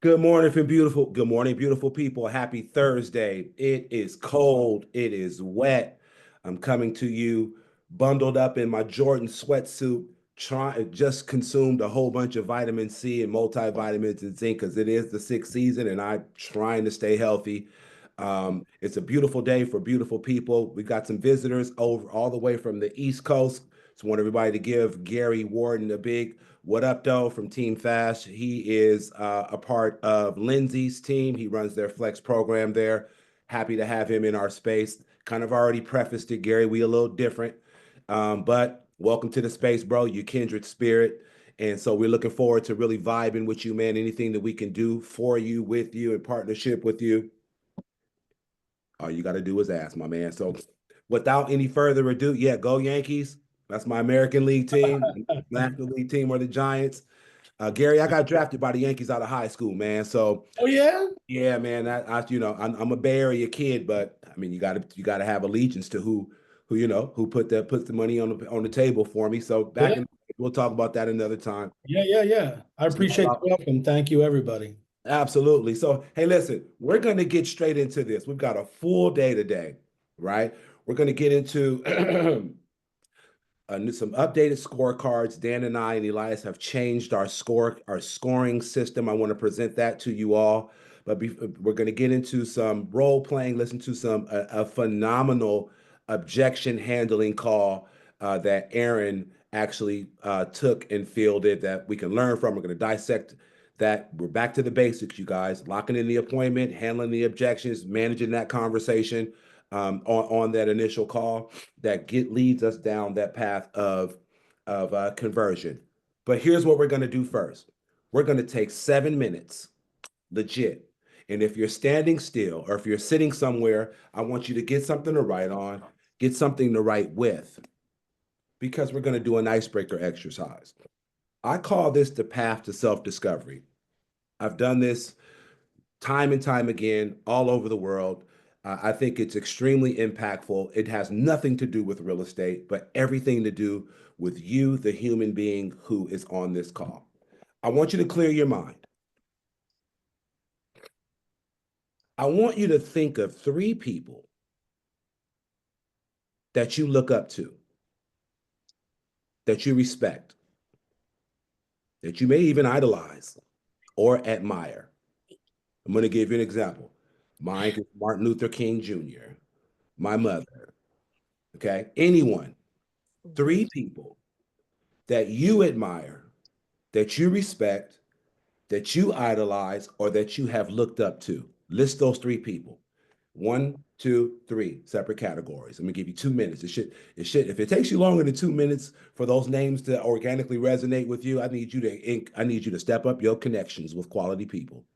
Good morning, from beautiful. Good morning, beautiful people. Happy Thursday. It is cold. It is wet. I'm coming to you bundled up in my Jordan sweatsuit. Just consumed a whole bunch of vitamin C and multivitamins and zinc because it is the sixth season, and I'm trying to stay healthy. It's a beautiful day for beautiful people. We got some visitors over all the way from the East Coast. So I want everybody to give Gary Warden a big what up, though, from Team Fast. He is a part of Lindsey's team. He runs their flex program there. Happy to have him in our space. Kind of already prefaced it, Gary. We a little different, but welcome to the space, bro. You kindred spirit. And so we're looking forward to really vibing with you, man. Anything that we can do for you, with you, in partnership with you. All you got to do is ask, my man. So without any further ado, yeah, go Yankees. That's my American League team. National League team are the Giants. Gary, I got drafted by the Yankees out of high school, man. So Oh yeah. yeah, man. I'm a Bay Area kid, but I mean, you gotta have allegiance to who puts the money on the table for me. So Yeah. we'll talk about that another time. Yeah. I So, appreciate the welcome. Thank you, everybody. absolutely. So, hey, listen, we're going to get straight into this. We've got a full day today, right? We're going to get into some updated scorecards. Dan and I and Elias have changed our scoring system. I want to present that to you all. But we're going to get into some role playing, listen to a phenomenal objection handling call that Aaron actually took and fielded that we can learn from. We're going to dissect that. We're back to the basics, you guys. Locking in the appointment, handling the objections, managing that conversation on that initial call that leads us down that path of conversion. But here's what we're going to do first. We're going to take 7 minutes, legit. And if you're standing still or if you're sitting somewhere, I want you to get something to write on, get something to write with, because we're going to do an icebreaker exercise. I call this the path to self-discovery. I've done this time and time again all over the world. I think it's extremely impactful. It has nothing to do with real estate, but everything to do with you, the human being who is on this call. I want you to clear your mind. I want you to think of 3 people that you look up to, that you respect, that you may even idolize or admire. I'm going to give you an example. Mine is Martin Luther King Jr., my mother, okay? Anyone, 3 people that you admire, that you respect, that you idolize, or that you have looked up to. List those 3 people. 1, 2, 3 separate categories. I'm gonna give you 2 minutes. If it takes you longer than 2 minutes for those names to organically resonate with you, I need you to step up your connections with quality people.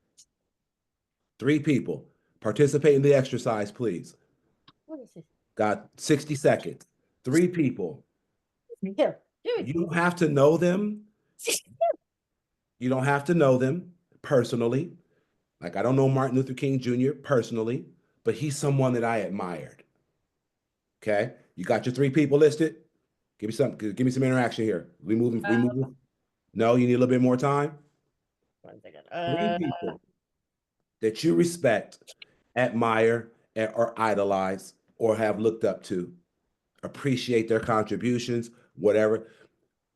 3 people. Participate in the exercise, please. Got 60 seconds. 3 people. You don't have to know them. You don't have to know them personally. Like, I don't know Martin Luther King Jr. personally, but he's someone that I admired. Okay. You got your 3 people listed? Give me some interaction here. We moving. No, you need a little bit more time. 1 second. 3 people that you respect, admire, or idolize, or have looked up to, appreciate their contributions, whatever.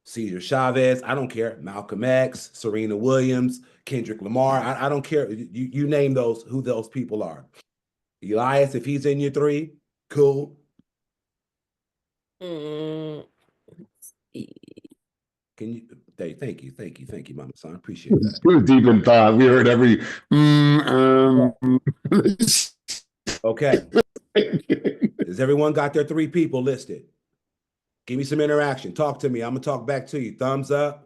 Cesar Chavez, I don't care. Malcolm X, Serena Williams, Kendrick Lamar, I don't care. You name who those people are. Elias, if he's in your 3, cool. Let's see. Can you? Thank you, Mama Son. Appreciate that. We're deep in thought. We heard every. Okay. Has everyone got their 3 people listed? Give me some interaction. Talk to me. I'm gonna talk back to you. Thumbs up.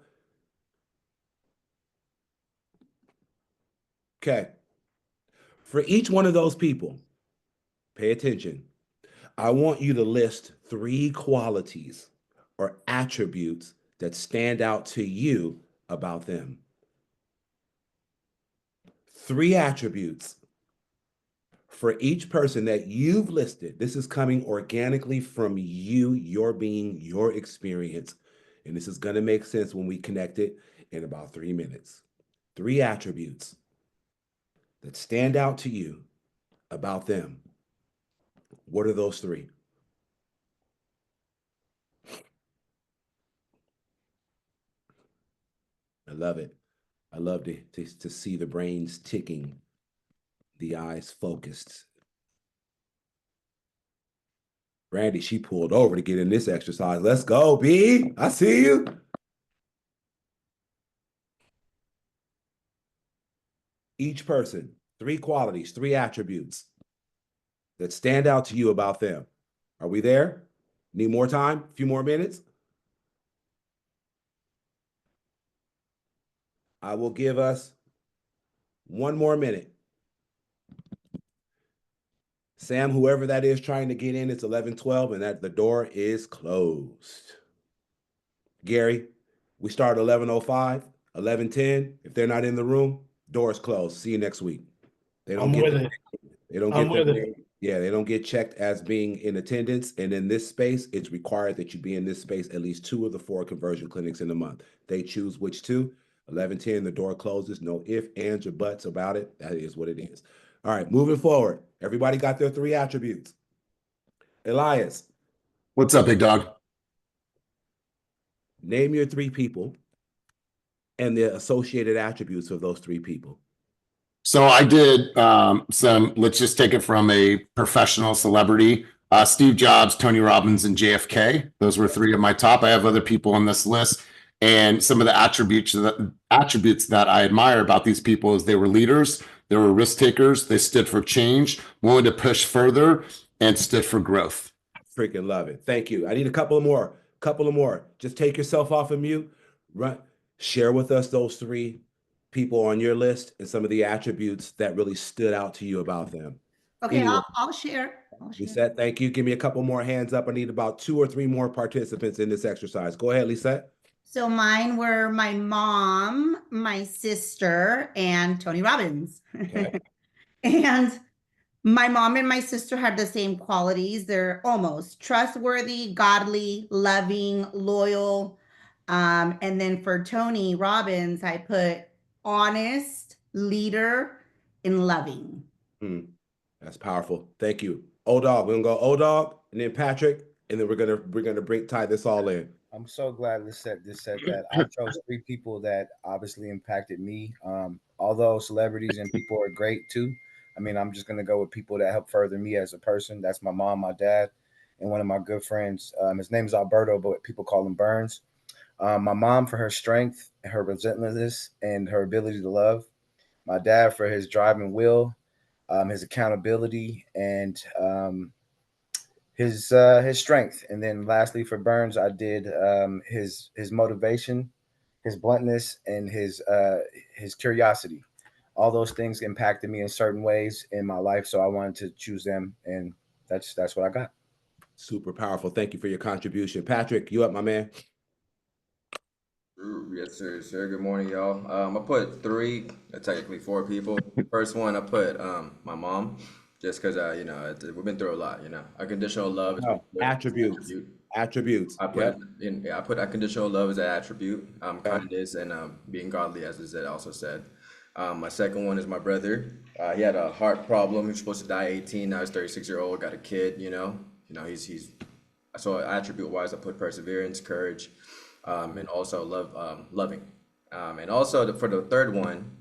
Okay. For each one of those people, pay attention. I want you to list 3 qualities or attributes that stand out to you about them. 3 attributes for each person that you've listed. This is coming organically from you, your being, your experience. And this is going to make sense when we connect it in about 3 minutes. 3 attributes that stand out to you about them. What are those three? I love it. I love to see the brains ticking, the eyes focused. Brandy, she pulled over to get in this exercise. Let's go, B. I see you. Each person, three qualities, three attributes that stand out to you about them. Are we there? Need more time? A few more minutes? I will give us 1 more minute. Sam, whoever that is trying to get in, it's 11:12 and that the door is closed. Gary, we start at 11:05, 11:10. If they're not in the room, door's closed. See you next week. They don't I'm get with the- it. They don't I'm get with the, it. yeah, they don't get checked as being in attendance. And in this space, it's required that you be in this space at least 2 of the 4 conversion clinics in a month. They choose which 2. 11:10, the door closes. No ifs, ands, or buts about it. That is what it is. All right, moving forward. Everybody got their 3 attributes. Elias, What's up, big dog? name your 3 people and the associated attributes of those 3 people. So I did some, let's just take it from a professional celebrity. Steve Jobs, Tony Robbins, and JFK. Those were 3 of my top. I have other people on this list. And some of the attributes that I admire about these people is they were leaders, they were risk takers, they stood for change, wanted to push further, and stood for growth. Freaking love it. Thank you. I need a couple of more. Just take yourself off of mute. Share with us those 3 people on your list and some of the attributes that really stood out to you about them. Okay, Anyone? I'll share. Lisette, thank you. Give me a couple more hands up. I need about 2 or 3 more participants in this exercise. Go ahead, Lisette. So mine were my mom, my sister, and Tony Robbins. Okay. And my mom and my sister had the same qualities. They're almost trustworthy, godly, loving, loyal. And then for Tony Robbins, I put honest, leader, and loving. That's powerful. Thank you. O-Dog. We're gonna go O-Dog and then Patrick, and then we're gonna tie this all in. I'm so glad Lisette just said that. I chose 3 people that obviously impacted me. Although celebrities and people are great too. I mean, I'm just gonna go with people that help further me as a person. That's my mom, my dad, and one of my good friends. His name is Alberto, but people call him Burns. My mom for her strength, her relentlessness, and her ability to love. My dad for his drive and will, his accountability, and his strength. And then lastly for Burns, I did his motivation, his bluntness, and his curiosity. All those things impacted me in certain ways in my life, so I wanted to choose them, and that's what I got. Super powerful. Thank you for your contribution. Patrick, you up, my man? Yes, sir. Good morning, y'all. I put 3, technically 4 people. First one, I put my mom, just because we've been through a lot. Unconditional love is Attributes. Attributes. I put unconditional love as an attribute. Kindness and being godly, as Lizette also said. My second one is my brother. He had a heart problem. He was supposed to die at 18. Now he's 36-year-old. Got a kid. He's. So attribute wise, I put perseverance, courage. And also loving. And also for the third one,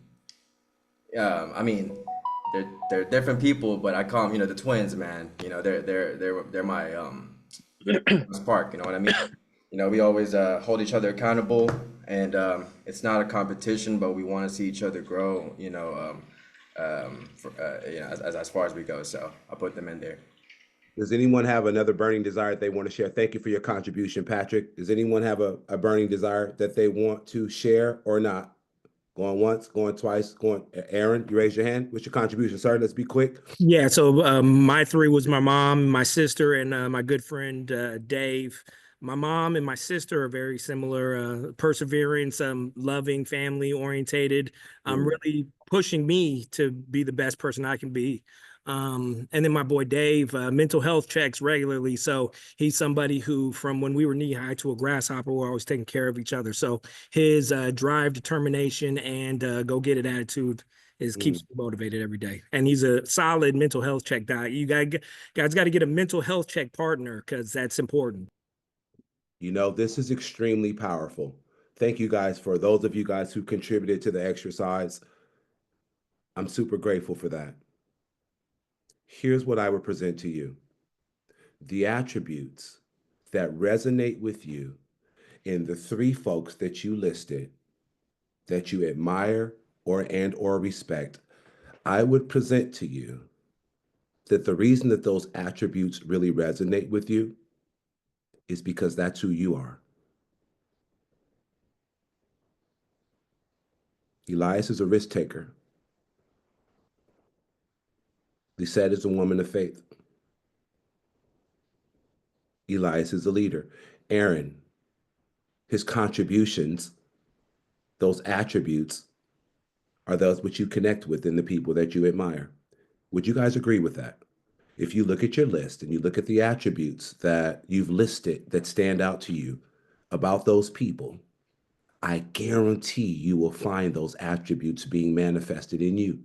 I mean, they're different people, but I call them, the twins, man. They're my spark. You know what I mean? We always hold each other accountable, and it's not a competition, but we want to see each other grow. As far as we go. So I put them in there. Does anyone have another burning desire that they want to share? Thank you for your contribution, Patrick. Does anyone have a burning desire that they want to share or not? Going once, going twice, Aaron, you raise your hand. What's your contribution, sir? Let's be quick. Yeah, so my 3 was my mom, my sister, and my good friend Dave. My mom and my sister are very similar. Perseverance, loving, family orientated. Really pushing me to be the best person I can be. And then my boy Dave, mental health checks regularly. So he's somebody who, from when we were knee high to a grasshopper, we're always taking care of each other. So his drive, determination, and go get it attitude is keeps me motivated every day. And he's a solid mental health check guy. You guys got to get a mental health check partner because that's important. You know, this is extremely powerful. Thank you guys for those of you guys who contributed to the exercise. I'm super grateful for that. Here's what I would present to you. The attributes that resonate with you in the three folks that you listed that you admire or respect, I would present to you that the reason that those attributes really resonate with you is because that's who you are. Elias is a risk taker. Lisette is a woman of faith. Elias is a leader. Aaron, his contributions, those attributes are those which you connect with in the people that you admire. Would you guys agree with that? If you look at your list and you look at the attributes that you've listed that stand out to you about those people, I guarantee you will find those attributes being manifested in you.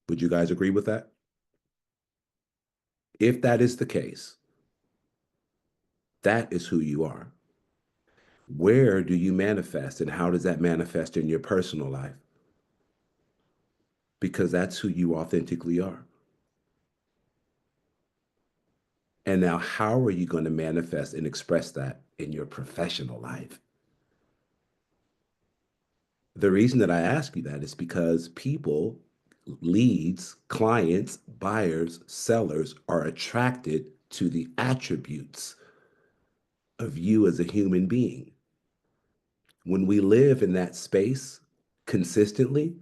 Would you guys agree with that? If that is the case, that is who you are. Where do you manifest and how does that manifest in your personal life? Because that's who you authentically are. And now, how are you going to manifest and express that in your professional life? The reason that I ask you that is because people, leads, clients, buyers, sellers are attracted to the attributes of you as a human being. When we live in that space consistently,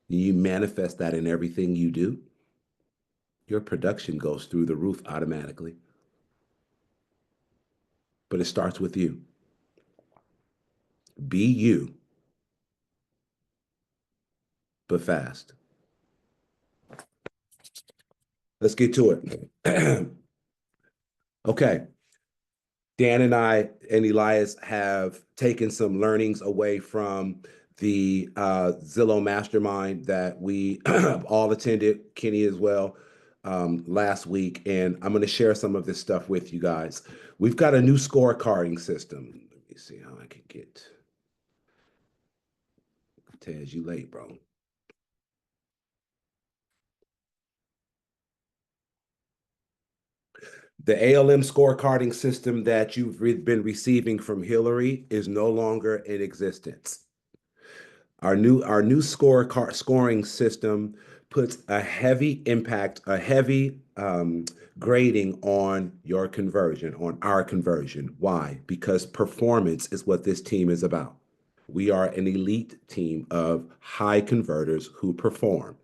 you manifest that in everything you do, your production goes through the roof automatically. But it starts with you. Be you, but fast. Let's get to it. Okay. Dan and I and Elias have taken some learnings away from the Zillow Mastermind that we all attended, Kenny as well, last week. And I'm going to share some of this stuff with you guys. We've got a new scorecarding system. Let me see how I can get. Tez, you late, bro. The ALM scorecarding system that you've been receiving from Hillary is no longer in existence. Our new scoring system puts a heavy impact, a heavy grading on your conversion, on our conversion. Why? Because performance is what this team is about. We are an elite team of high converters who perform.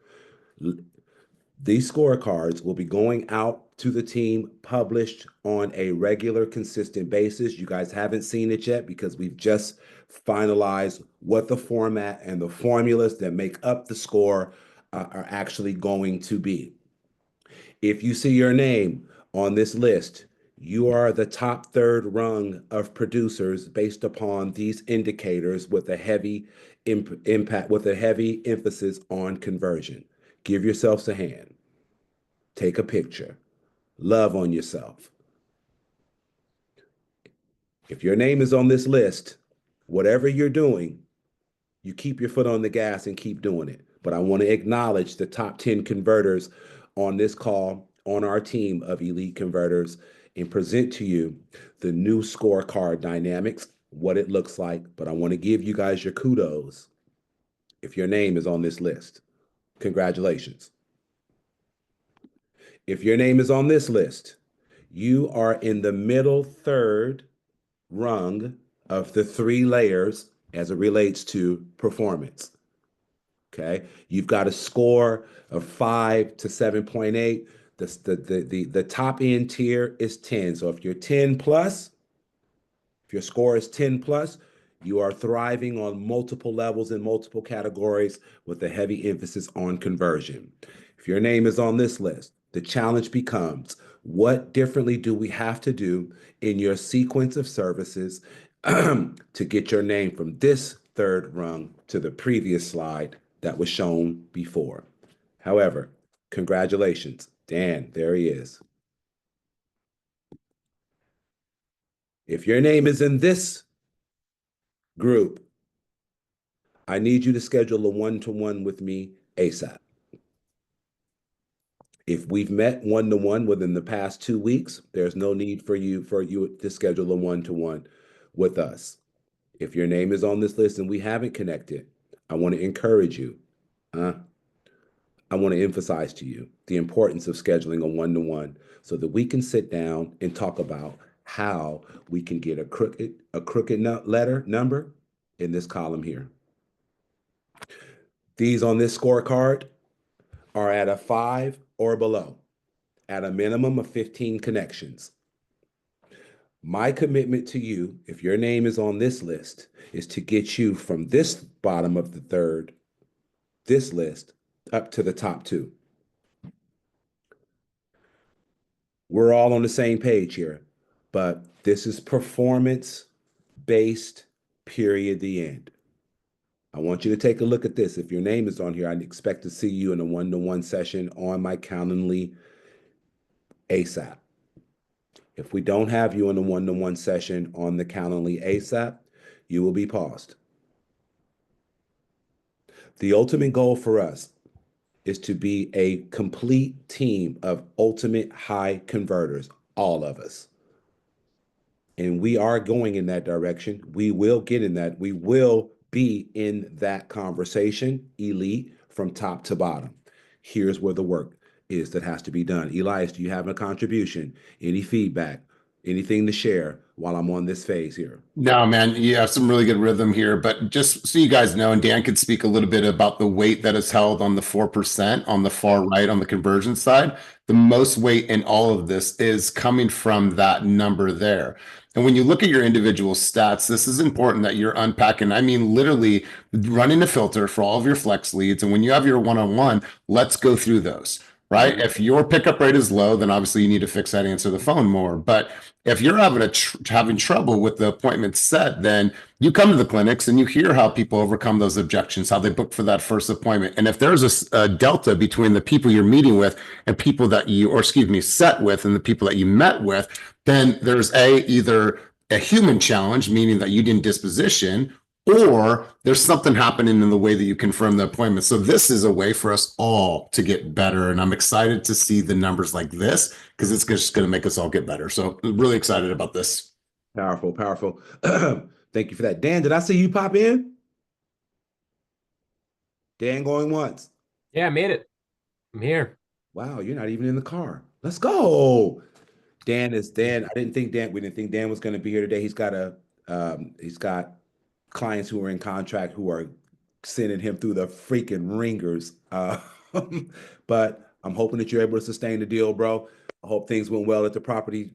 These scorecards will be going out to the team, published on a regular, consistent basis. You guys haven't seen it yet because we've just finalized what the format and the formulas that make up the score are actually going to be. If you see your name on this list, you are the top third rung of producers based upon these indicators with a heavy impact, with a heavy emphasis on conversion. Give yourselves a hand. Take a picture. Love on yourself. If your name is on this list, whatever you're doing, you keep your foot on the gas and keep doing it. But I want to acknowledge the top 10 converters on this call, on our team of elite converters, and present to you the new scorecard dynamics, what it looks like. But I want to give you guys your kudos if your name is on this list. Congratulations. If your name is on this list, you are in the middle third rung of the three layers as it relates to performance. Okay, you've got a score of 5 to 7.8. The top end tier is 10. So if you're 10 plus, if your score is 10 plus, you are thriving on multiple levels in multiple categories with a heavy emphasis on conversion. If your name is on this list, the challenge becomes, what differently do we have to do in your sequence of services to get your name from this third rung to the previous slide that was shown before. However, congratulations, Dan, there he is. If your name is in this group, I need you to schedule a one-to-one with me ASAP. If we've met one-to-one within the past 2 weeks, there's no need for you to schedule a one-to-one with us. If your name is on this list and we haven't connected, I want to encourage you. I want to emphasize to you the importance of scheduling a one-to-one so that we can sit down and talk about how we can get a crooked letter number in this column here. These on this scorecard are at a 5 or below, at a minimum of 15 connections. My commitment to you, if your name is on this list, is to get you from this bottom of the third, this list, up to the top 2. We're all on the same page here, but this is performance-based, period, the end. I want you to take a look at this. If your name is on here, I expect to see you in a one-to-one session on my Calendly ASAP. If we don't have you in a one-to-one session on the Calendly ASAP, you will be paused. The ultimate goal for us is to be a complete team of ultimate high converters, all of us. And we are going in that direction. We will get in that. We will be in that conversation, elite, from top to bottom. Here's where the work is that has to be done. Elias, do you have a contribution? Any feedback? Anything to share while I'm on this phase here? No, man, you have some really good rhythm here, but just so you guys know, and Dan could speak a little bit about the weight that is held on the 4% on the far right on the conversion side. The most weight in all of this is coming from that number there. And when you look at your individual stats, this is important that you're unpacking. I mean, literally running a filter for all of your flex leads. And when you have your one-on-one, let's go through those. Right? If your pickup rate is low, then obviously you need to fix that, answer the phone more. But if you're having trouble with the appointment set, then you come to the clinics and you hear how people overcome those objections, how they book for that first appointment. And if there's a delta between the people you're meeting with and people that set with and the people that you met with, then there's either a human challenge, meaning that you didn't disposition, or there's something happening in the way that you confirm the appointment. So this is a way for us all to get better. And I'm excited to see the numbers like this because it's just going to make us all get better. So I'm really excited about this. Powerful, powerful. Thank you for that. Dan, did I see you pop in? Dan going once. Yeah, I made it. I'm here. Wow, you're not even in the car. Let's go. Dan. We didn't think Dan was going to be here today. He's got clients who are in contract who are sending him through the freaking ringers. But I'm hoping that you're able to sustain the deal, bro. I hope things went well at the property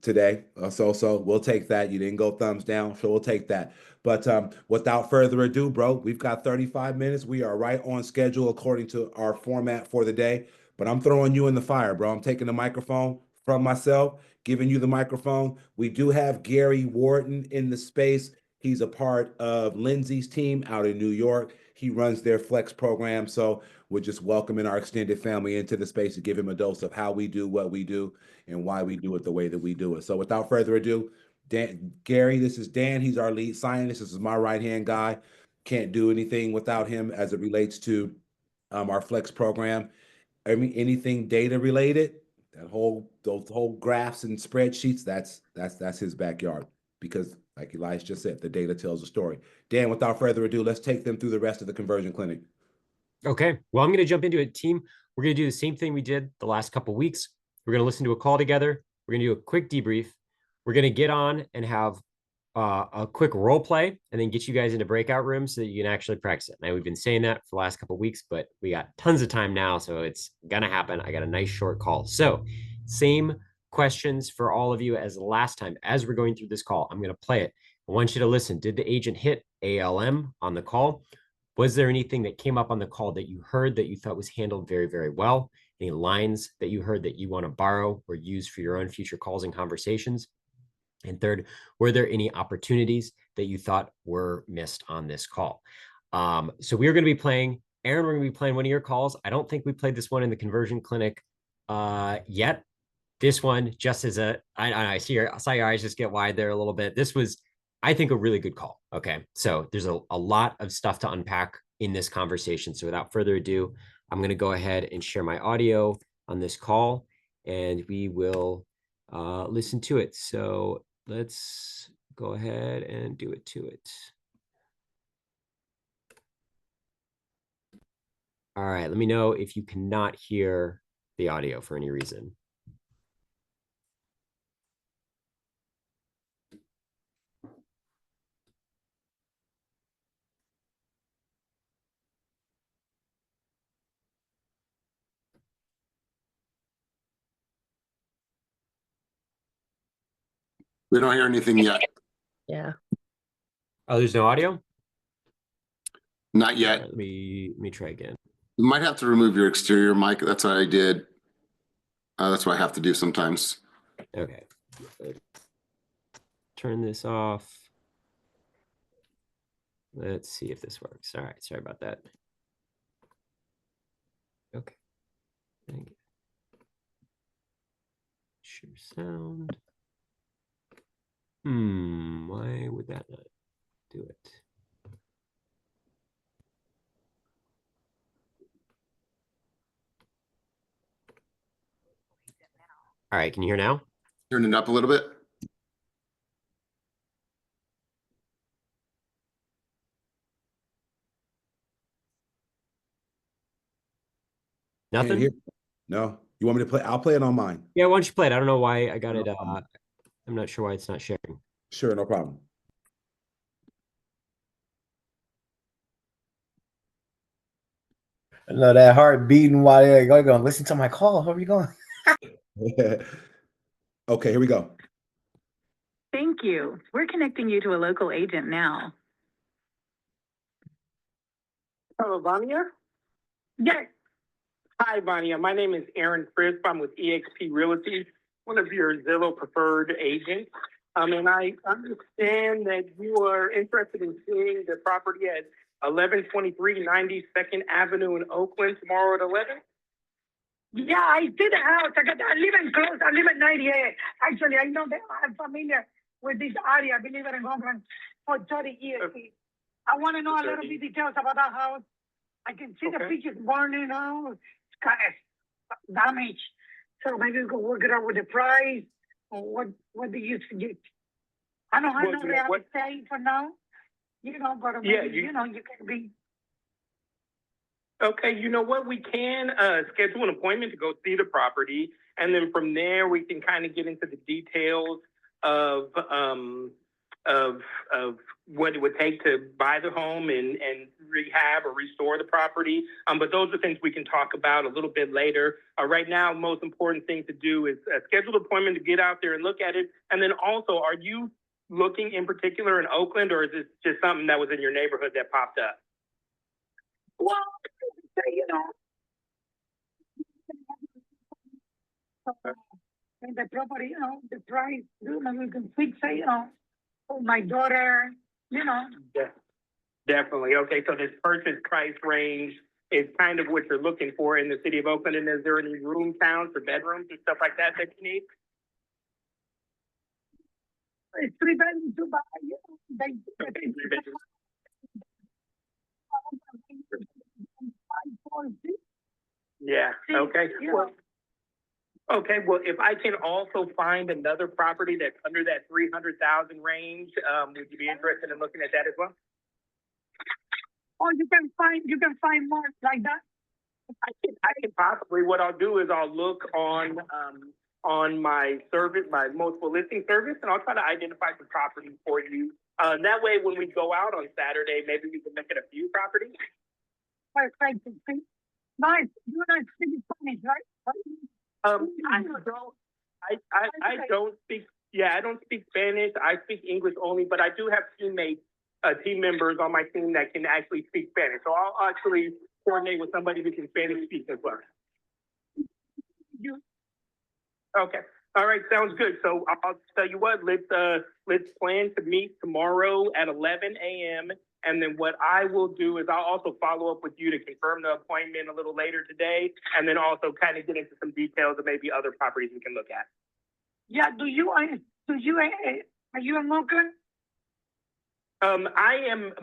today. So we'll take that. You didn't go thumbs down, so we'll take that. But without further ado, bro, we've got 35 minutes. We are right on schedule according to our format for the day. But I'm throwing you in the fire, bro. I'm taking the microphone from myself, giving you the microphone. We do have Gary Warden in the space. He's a part of Lindsey's team out in New York. He runs their flex program. So we're just welcoming our extended family into the space to give him a dose of how we do what we do and why we do it the way that we do it. So without further ado, Gary, this is Dan. He's our lead scientist. This is my right-hand guy. Can't do anything without him as it relates to our flex program. Anything data related, those whole graphs and spreadsheets, that's his backyard because, like Elias just said, the data tells a story. Dan, without further ado, let's take them through the rest of the conversion clinic. Okay. Well, I'm going to jump into it, team. We're going to do the same thing we did the last couple of weeks. We're going to listen to a call together. We're going to do a quick debrief. We're going to get on and have a quick role play and then get you guys into breakout rooms so that you can actually practice it. Now, we've been saying that for the last couple of weeks, but we got tons of time now, so it's going to happen. I got a nice short call. So same questions for all of you as last time. As we're going through this call, I'm going to play it. I want you to listen. Did the agent hit ALM on the call? Was there anything that came up on the call that you heard that you thought was handled very, very well? Any lines that you heard that you want to borrow or use for your own future calls and conversations? And third, were there any opportunities that you thought were missed on this call? So we are going to be playing, Aaron, we're going to be playing one of your calls. I don't think we played this one in the conversion clinic yet. This one, just as I saw your eyes just get wide there a little bit. This was, I think, a really good call. Okay. So there's a lot of stuff to unpack in this conversation. So without further ado, I'm going to go ahead and share my audio on this call, and we will listen to it. So let's go ahead and do it to it. All right, let me know if you cannot hear the audio for any reason. We don't hear anything yet. Yeah. Oh, there's no audio? Not yet. Let me try again. You might have to remove your exterior mic. That's what I did. That's what I have to do sometimes. Okay. Turn this off. Let's see if this works. All right, sorry about that. Okay. Thank you. Share sound. Why would that not do it? All right, can you hear now? Turn it up a little bit. Nothing? No. You want me to play? I'll play it on mine. Yeah, why don't you play it? I don't know why I got it. I'm not sure why it's not sharing. Sure, no problem. I know that heart beating while you're going. Listen to my call. How are you going? Okay, here we go. Thank you. We're connecting you to a local agent now. Hello, Vania? Yes. Hi, Vania. My name is Aaron Crisp. I'm with eXp Realty, one of your Zillow preferred agents. And I understand that you are interested in seeing the property at 1123 92nd Avenue in Oakland tomorrow at 11? Yeah, I see the house. I live in close. I live at 98. Actually, I know that I'm familiar with this area. I believe it in Oakland for 30 years. I want to know a little bit details about that house. I can see the pictures burning out. It's kind of damaged. So maybe we can work it out with the price. Or what do you suggest? I don't have no real estate for now. You know, but maybe, you can be. Okay, you know what? We can schedule an appointment to go see the property, and then from there we can kind of get into the details of what it would take to buy the home and rehab or restore the property. But those are things we can talk about a little bit later. Right now, most important thing to do is schedule an appointment to get out there and look at it. And then also, are you looking in particular in Oakland, or is this just something that was in your neighborhood that popped up? Well, you know, and the property, you know, the price, you know, we can fix it, you know, for my daughter, you know. Yeah, definitely. Okay, so this purchase price range is kind of what you're looking for in the city of Oakland. And is there any room counts or bedrooms and stuff like that you need? It's 3 bedrooms, 2 baths, you know, Okay, 3 bedrooms. Yeah. Okay. Well, okay. Well, if I can also find another property that's under that 300,000 range, would you be interested in looking at that as well? Or you can find more like that. I can possibly. What I'll do is I'll look on my service, my multiple listing service, and I'll try to identify some properties for you. That way, when we go out on Saturday, maybe we can look at a few properties. Perfect. Nice. You're not speaking Spanish, right? I don't speak. Yeah, I don't speak Spanish. I speak English only, but I do have teammates, team members on my team that can actually speak Spanish. So I'll actually coordinate with somebody who can Spanish speak as well. Okay. All right, sounds good. So I'll tell you what, let's plan to meet tomorrow at 11 a.m. And then what I will do is I'll also follow up with you to confirm the appointment a little later today, and then also kind of get into some details of maybe other properties we can look at. Yeah, are you in Oakland?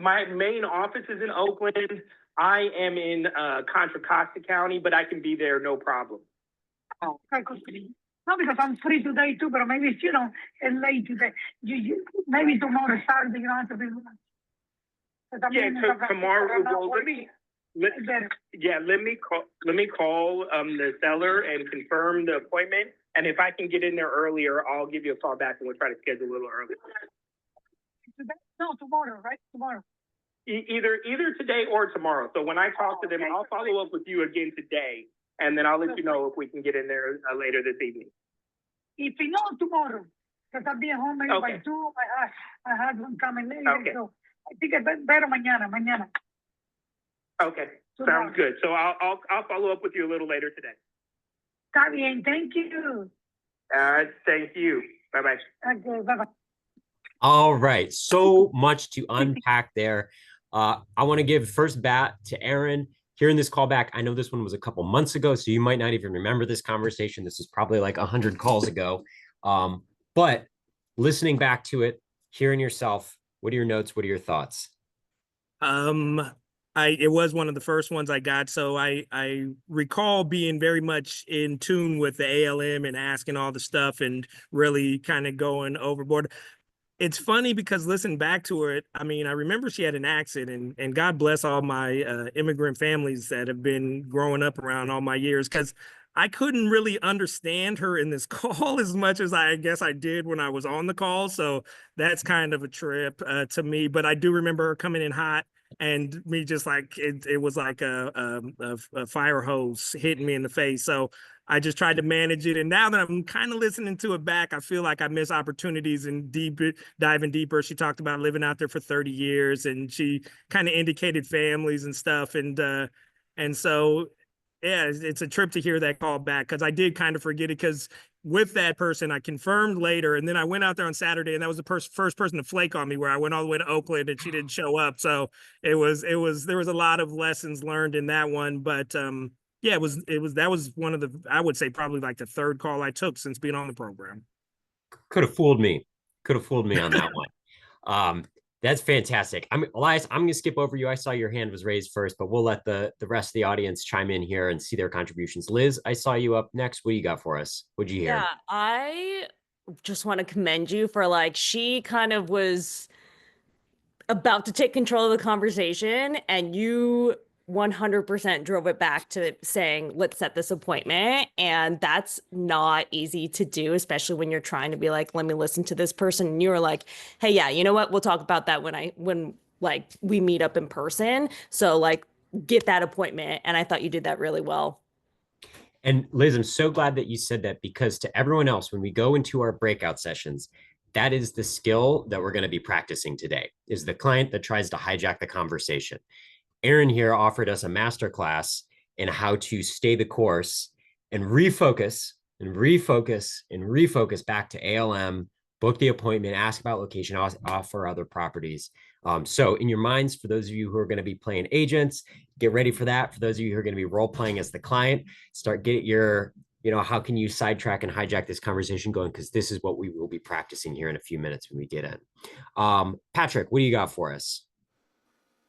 My main office is in Oakland. I am in Contra Costa County, but I can be there, no problem. Oh, no, because I'm free today too, but maybe, it's late today. You maybe tomorrow, Saturday, you don't have to be with us. Yeah, tomorrow, let me call the seller and confirm the appointment. And if I can get in there earlier, I'll give you a call back and we'll try to schedule a little earlier. No, tomorrow, right? Tomorrow. Either today or tomorrow. So when I talk to them, I'll follow up with you again today, and then I'll let you know if we can get in there later this evening. If you know tomorrow, because I'll be at home maybe by 2. I have one coming later, so I think it's better mañana. Okay, sounds good. So I'll follow up with you a little later today. Está bien, thank you. Thank you. Bye-bye. Okay, bye-bye. All right, so much to unpack there. I want to give first bat to Aaron. Hearing this call back, I know this one was a couple months ago, so you might not even remember this conversation. This is probably like 100 calls ago. But listening back to it, hearing yourself, what are your notes? What are your thoughts? It was one of the first ones I got. So I recall being very much in tune with the ALM and asking all the stuff and really kind of going overboard. It's funny because listening back to it, I mean, I remember she had an accent, and God bless all my immigrant families that have been growing up around all my years, because I couldn't really understand her in this call as much as I guess I did when I was on the call. So that's kind of a trip to me. But I do remember her coming in hot and me just like it was like a fire hose hitting me in the face. So I just tried to manage it. And now that I'm kind of listening to it back, I feel like I miss opportunities and diving deeper. She talked about living out there for 30 years and she kind of indicated families and stuff. And so, yeah, it's a trip to hear that call back, because I did kind of forget it, because with that person, I confirmed later. And then I went out there on Saturday, and that was the first person to flake on me, where I went all the way to Oakland and she didn't show up. So there was a lot of lessons learned in that one. But, yeah, that was one of the, I would say probably like the third call I took since being on the program. Could have fooled me on that one. That's fantastic. Elias, I'm gonna skip over you. I saw your hand was raised first, but we'll let the rest of the audience chime in here and see their contributions. Liz, I saw you up next. What do you got for us? What'd you hear? Yeah, I just want to commend you for she kind of was about to take control of the conversation, and you 100% drove it back to saying, let's set this appointment. And that's not easy to do, especially when you're trying to be like, let me listen to this person. And you were like, hey, yeah, you know what? We'll talk about that when we meet up in person. So get that appointment. And I thought you did that really well. And Liz, I'm so glad that you said that, because to everyone else, when we go into our breakout sessions, that is the skill that we're going to be practicing today, is the client that tries to hijack the conversation. Aaron here offered us a masterclass in how to stay the course and refocus back to ALM, book the appointment, ask about location, offer other properties. So in your minds, for those of you who are going to be playing agents, get ready for that. For those of you who are going to be role playing as the client, start get your, how can you sidetrack and hijack this conversation going? Because this is what we will be practicing here in a few minutes when we get in. Patrick, what do you got for us?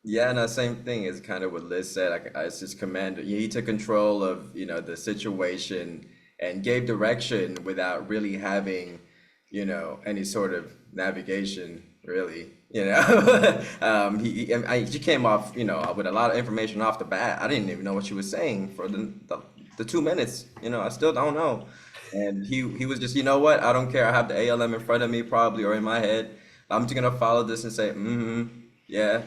Yeah, no, same thing is kind of what Liz said. It's just commander. He took control of, the situation and gave direction without really having, any sort of navigation, really. He came off, with a lot of information off the bat. I didn't even know what she was saying for the 2 minutes. I still don't know. And he was just, you know what? I don't care. I have the ALM in front of me probably, or in my head. I'm just gonna follow this and say, yeah.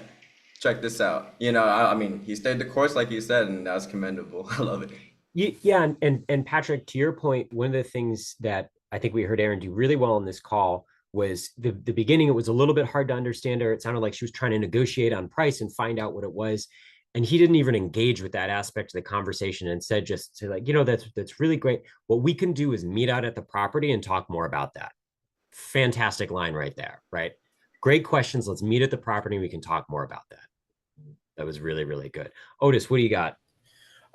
Check this out. He stayed the course, like you said, and that's commendable. I love it. Yeah, and Patrick, to your point, one of the things that I think we heard Aaron do really well in this call was the beginning. It was a little bit hard to understand her. It sounded like she was trying to negotiate on price and find out what it was. And he didn't even engage with that aspect of the conversation and said just to like, that's really great. What we can do is meet out at the property and talk more about that. Fantastic line right there, right? Great questions. Let's meet at the property and we can talk more about that. That was really, really good. Otis, what do you got?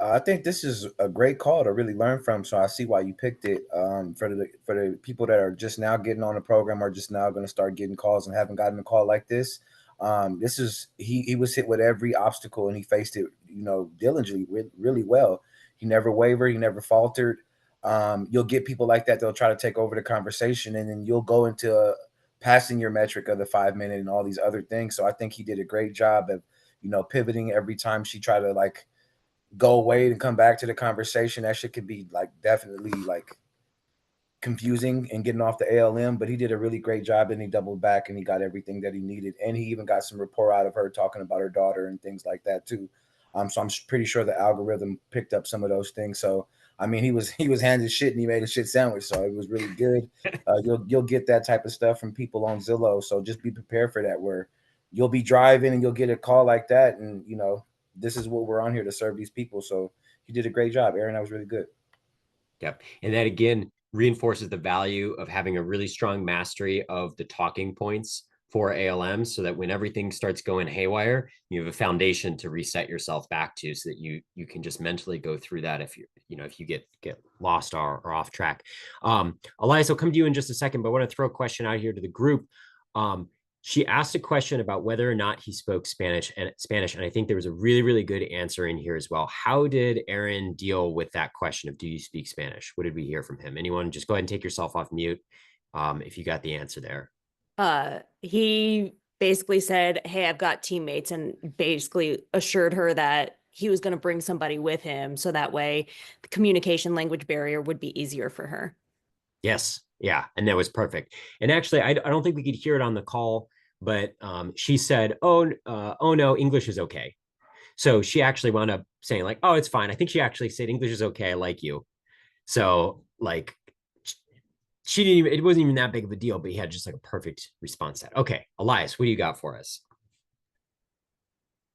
I think this is a great call to really learn from. So I see why you picked it. For the people that are just now getting on the program or just now going to start getting calls and haven't gotten a call like this. This is he was hit with every obstacle and he faced it, diligently, really well. He never wavered, he never faltered. You'll get people like that. They'll try to take over the conversation, and then you'll go into passing your metric of the 5 minute and all these other things. So I think he did a great job of, pivoting every time she tried to like go away and come back to the conversation. That shit could be like definitely like confusing and getting off the ALM, but he did a really great job and he doubled back and he got everything that he needed. And he even got some rapport out of her talking about her daughter and things like that too. So I'm pretty sure the algorithm picked up some of those things. So, I mean, he was handed shit and he made a shit sandwich. So it was really good. You'll get that type of stuff from people on Zillow. So just be prepared for that, where you'll be driving and you'll get a call like that. And, this is what we're on here to serve these people. So you did a great job, Aaron. That was really good. Yep. And that again reinforces the value of having a really strong mastery of the talking points for ALM, so that when everything starts going haywire, you have a foundation to reset yourself back to, so that you can just mentally go through that if you get lost or off track. Elias, I'll come to you in just a second, but I want to throw a question out here to the group. She asked a question about whether or not he spoke Spanish, and I think there was a really, really good answer in here as well. How did Aaron deal with that question of, do you speak Spanish? What did we hear from him? Anyone, just go ahead and take yourself off mute if you got the answer there. He basically said, hey, I've got teammates, and basically assured her that he was going to bring somebody with him, so that way the communication language barrier would be easier for her. Yes. Yeah. And that was perfect. And actually, I don't think we could hear it on the call, but she said, oh no, English is okay. So she actually wound up saying like, oh, it's fine. I think she actually said, English is okay. I like you. So like, she didn't even, it wasn't even that big of a deal, but he had just like a perfect response to that. Okay. Elias, what do you got for us?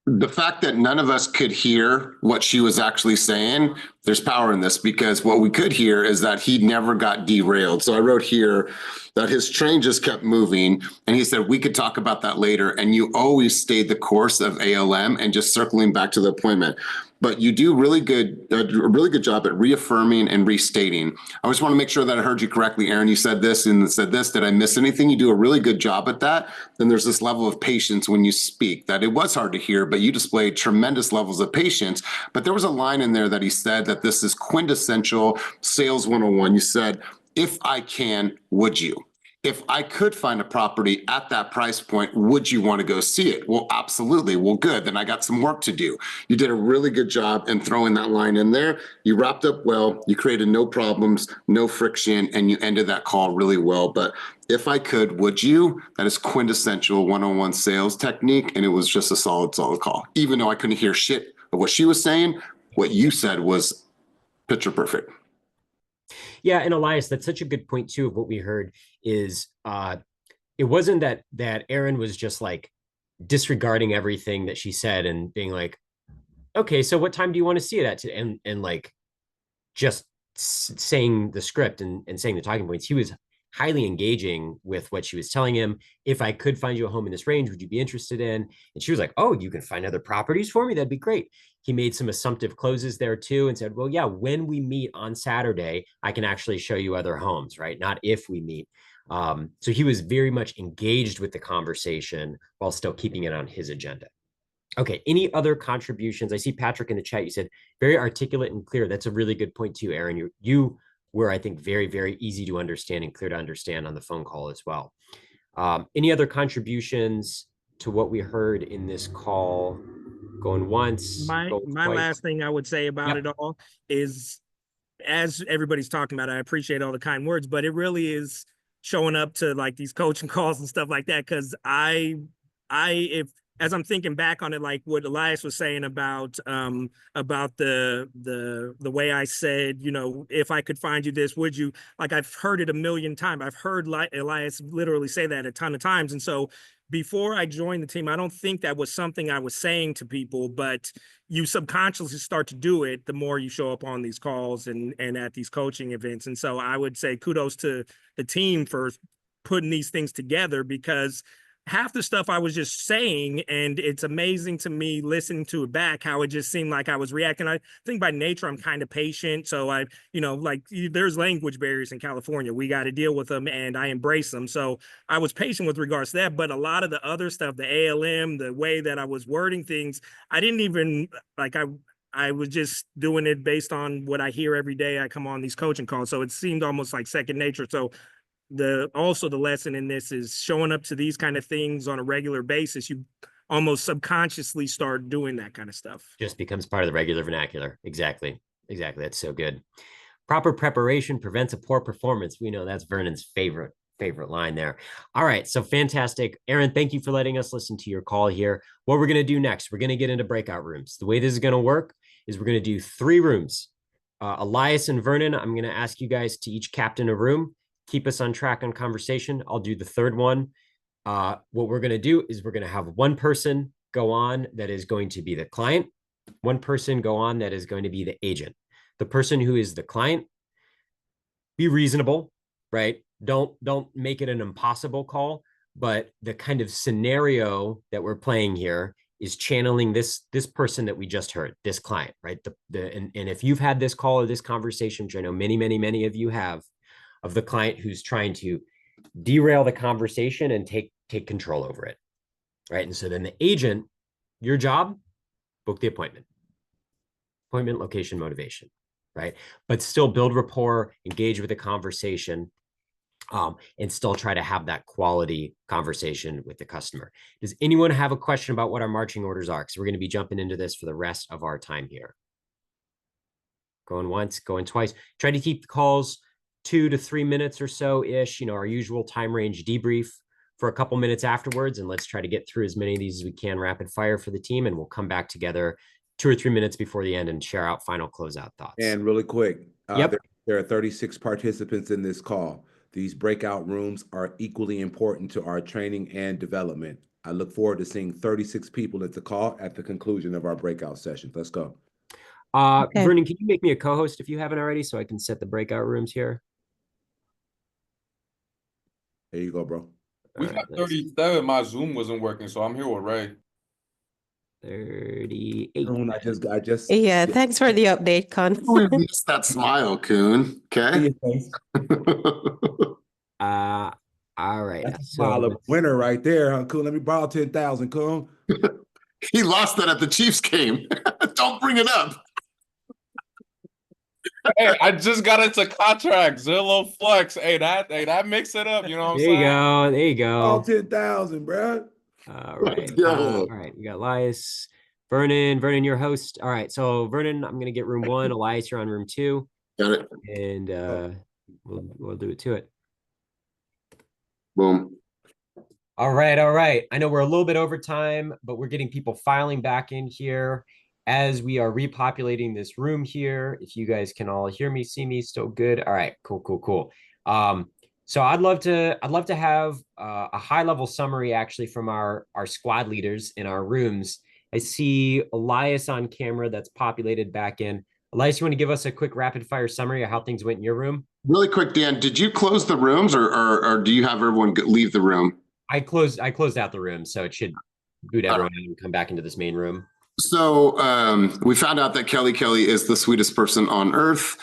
The fact that none of us could hear what she was actually saying, there's power in this, because what we could hear is that he never got derailed. So I wrote here that his train just kept moving, and he said, we could talk about that later. And you always stayed the course of ALM and just circling back to the appointment. But you do a really good job at reaffirming and restating. I just want to make sure that I heard you correctly, Aaron. You said this and said this. Did I miss anything? You do a really good job at that. Then there's this level of patience when you speak that it was hard to hear, but you displayed tremendous levels of patience. But there was a line in there that he said that this is quintessential sales 101. You said, if I can, would you? If I could find a property at that price point, would you want to go see it? Well, absolutely. Well, good. Then I got some work to do. You did a really good job in throwing that line in there. You wrapped up well. You created no problems, no friction, and you ended that call really well. But if I could, would you? That is quintessential one-on-one sales technique. And it was just a solid call. Even though I couldn't hear shit of what she was saying, what you said was picture perfect. Yeah, and Elias, that's such a good point too of what we heard is it wasn't that Aaron was just like disregarding everything that she said and being like, okay, so what time do you want to see it at today? And like just saying the script and saying the talking points. He was highly engaging with what she was telling him. If I could find you a home in this range, would you be interested in? And she was like, oh, you can find other properties for me? That'd be great. He made some assumptive closes there too and said, well, yeah, when we meet on Saturday, I can actually show you other homes, right? Not if we meet. So he was very much engaged with the conversation while still keeping it on his agenda. Okay, any other contributions? I see Patrick in the chat. You said very articulate and clear. That's a really good point too, Aaron. You were, I think, very, very easy to understand and clear to understand on the phone call as well. Any other contributions to what we heard in this call? Going once. My last thing I would say about it all is, as everybody's talking about, I appreciate all the kind words, but it really is showing up to like these coaching calls and stuff like that. Cause as I'm thinking back on it, like what Elias was saying about the way I said, if I could find you this, would you? Like, I've heard it a million times. I've heard Elias literally say that a ton of times. And so before I joined the team, I don't think that was something I was saying to people, but you subconsciously start to do it the more you show up on these calls and at these coaching events. And so I would say kudos to the team for putting these things together, because half the stuff I was just saying, and it's amazing to me listening to it back, how it just seemed like I was reacting. I think by nature, I'm kind of patient. So I, like there's language barriers in California. We got to deal with them, and I embrace them. So I was patient with regards to that. But a lot of the other stuff, the ALM, the way that I was wording things, I didn't even I was just doing it based on what I hear every day. I come on these coaching calls. So it seemed almost like second nature. So the lesson in this is showing up to these kind of things on a regular basis. You almost subconsciously start doing that kind of stuff. Just becomes part of the regular vernacular. Exactly. That's so good. Proper preparation prevents a poor performance. We know that's Vernon's favorite line there. All right. So fantastic. Aaron, thank you for letting us listen to your call here. What we're going to do next, we're going to get into breakout rooms. The way this is going to work is we're going to do 3 rooms. Elias and Vernon, I'm going to ask you guys to each captain a room. Keep us on track on conversation. I'll do the third one. What we're going to do is we're going to have one person go on that is going to be the client, one person go on that is going to be the agent. The person who is the client, be reasonable, right? Don't make it an impossible call, but the kind of scenario that we're playing here is channeling this person that we just heard, this client, right? And if you've had this call or this conversation, which I know many of you have, of the client who's trying to derail the conversation and take control over it, right? And so then the agent, your job, book the appointment, location, motivation, right? But still build rapport, engage with the conversation, and still try to have that quality conversation with the customer. Does anyone have a question about what our marching orders are? Because we're going to be jumping into this for the rest of our time here. Going once, going twice. Try to keep the calls 2 to 3 minutes or so ish, our usual time range debrief for a couple minutes afterwards. And let's try to get through as many of these as we can rapid fire for the team. And we'll come back together 2 or 3 minutes before the end and share out final closeout thoughts. And really quick, Yep. there are 36 participants in this call. These breakout rooms are equally important to our training and development. I look forward to seeing 36 people at the call at the conclusion of our breakout session. Let's go. Okay. Vernon, can you make me a co-host if you haven't already, so I can set the breakout rooms here? There you go, bro. We got 37. My Zoom wasn't working, so I'm here with Ray. 38. I just. Yeah, thanks for the update, Con. We missed that smile, Coon. Okay. All right. That's a smile of winner right there, huh, Coon? Let me borrow 10,000, Coon. He lost that at the Chiefs game. Don't bring it up. Hey, I just got into contract, Zillow Flex. Hey, that mix it up. You know what I'm saying? There you go. All 10,000, bro. All right. All right. We got Elias, Vernon, your host. All right. So Vernon, I'm gonna get room 1. Elias, you're on room 2. Got it. And we'll do it to it. Boom. All right. I know we're a little bit over time, but we're getting people filing back in here as we are repopulating this room here. If you guys can all hear me, see me, still good. All right, cool. So I'd love to have a high level summary actually from our squad leaders in our rooms. I see Elias on camera that's populated back in. Elias, you want to give us a quick rapid fire summary of how things went in your room? Really quick, Dan, did you close the rooms or do you have everyone leave the room? I closed out the room, so it should boot everyone out and come back into this main room. So we found out that Kelly is the sweetest person on earth.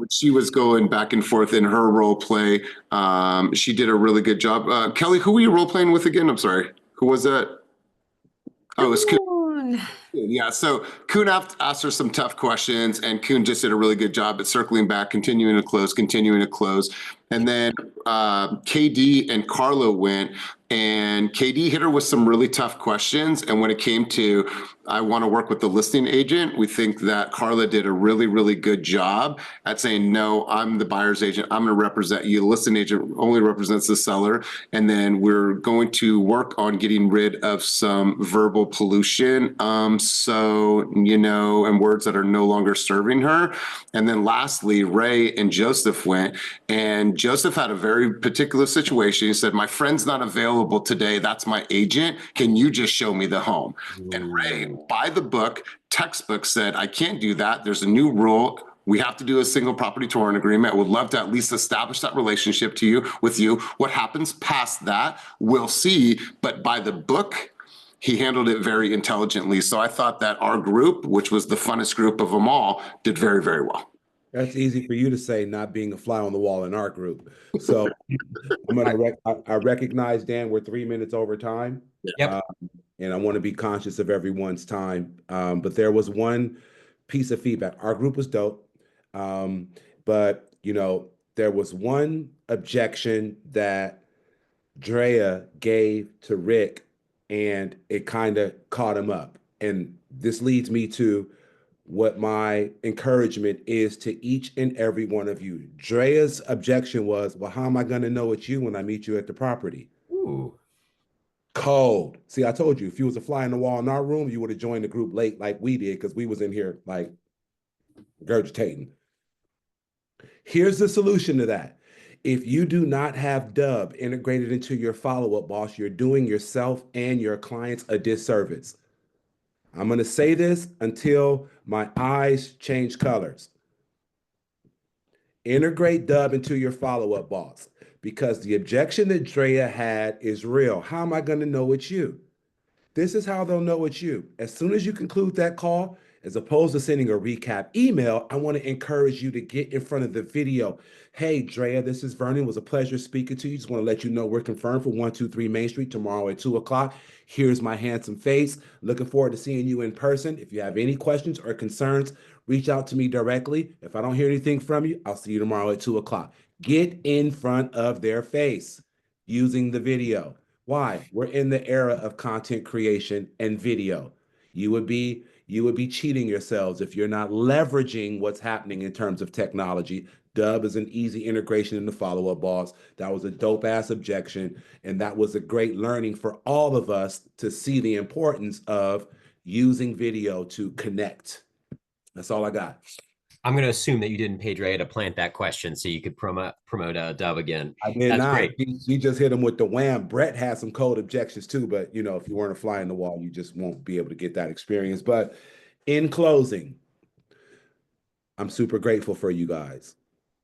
She was going back and forth in her role play. She did a really good job. Kelly, who were you role playing with again? I'm sorry. Who was that? Oh, it's Kuhn. Yeah, so Kuhn asked her some tough questions, and Kuhn just did a really good job at circling back, continuing to close. And then KD and Carla went, and KD hit her with some really tough questions. And when it came to, I want to work with the listing agent, we think that Carla did a really, really good job at saying, no, I'm the buyer's agent. I'm going to represent you. The listing agent only represents the seller. And then we're going to work on getting rid of some verbal pollution. so, and words that are no longer serving her. And then lastly, Ray and Joseph went, and Joseph had a very particular situation. He said, my friend's not available today. That's my agent. Can you just show me the home? And Ray, by the book, textbook, said, I can't do that. There's a new rule. We have to do a single property touring agreement. I would love to at least establish that relationship with you. What happens past that, we'll see. But by the book, he handled it very intelligently. So I thought that our group, which was the funnest group of them all, did very, very well. That's easy for you to say, not being a fly on the wall in our group. So I recognize, Dan, we're 3 minutes over time. Yep. And I want to be conscious of everyone's time. But there was one piece of feedback. Our group was dope. But there was one objection that Drea gave to Rick, and it kind of caught him up. And this leads me to what my encouragement is to each and every one of you. Drea's objection was, well, how am I going to know it's you when I meet you at the property? Ooh. Cold. See, I told you, if you was a fly on the wall in our room, you would have joined the group late like we did, because we was in here like regurgitating. Here's the solution to that. If you do not have Dub integrated into your follow-up, boss, you're doing yourself and your clients a disservice. I'm going to say this until my eyes change colors. Integrate Dub into your follow-up, boss, because the objection that Drea had is real. How am I going to know it's you? This is how they'll know it's you. As soon as you conclude that call, as opposed to sending a recap email, I want to encourage you to get in front of the video. Hey, Drea, this is Vernon. It was a pleasure speaking to you. Just want to let you know we're confirmed for 123 Main Street tomorrow at 2 o'clock. Here's my handsome face. Looking forward to seeing you in person. If you have any questions or concerns, reach out to me directly. If I don't hear anything from you, I'll see you tomorrow at 2 o'clock. Get in front of their face using the video. Why? We're in the era of content creation and video. You would be cheating yourselves if you're not leveraging what's happening in terms of technology. Dub is an easy integration in the follow-up, boss. That was a dope-ass objection, and that was a great learning for all of us to see the importance of using video to connect. That's all I got. I'm going to assume that you didn't pay Drea to plant that question so you could promote Dub again. I did That's not. great. He just hit him with the wham. Brett had some cold objections too, but if you weren't a fly in the wall, you just won't be able to get that experience. But in closing, I'm super grateful for you guys.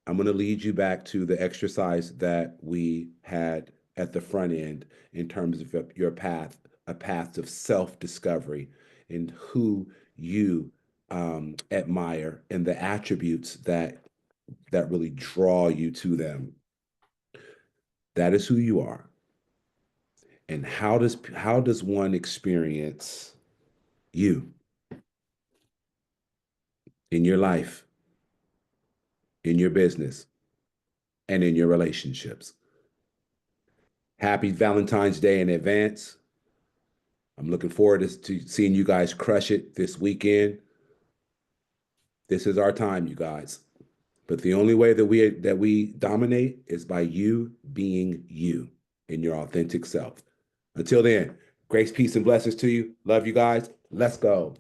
I'm going to lead you back to the exercise that we had at the front end in terms of your path, a path of self-discovery and who you admire and the attributes that really draw you to them. That is who you are. And how does one experience you in your life, in your business, and in your relationships? Happy Valentine's Day in advance. I'm looking forward to seeing you guys crush it this weekend. This is our time, you guys. But the only way that we dominate is by you being you in your authentic self. Until then, grace, peace, and blessings to you. Love you guys. Let's go.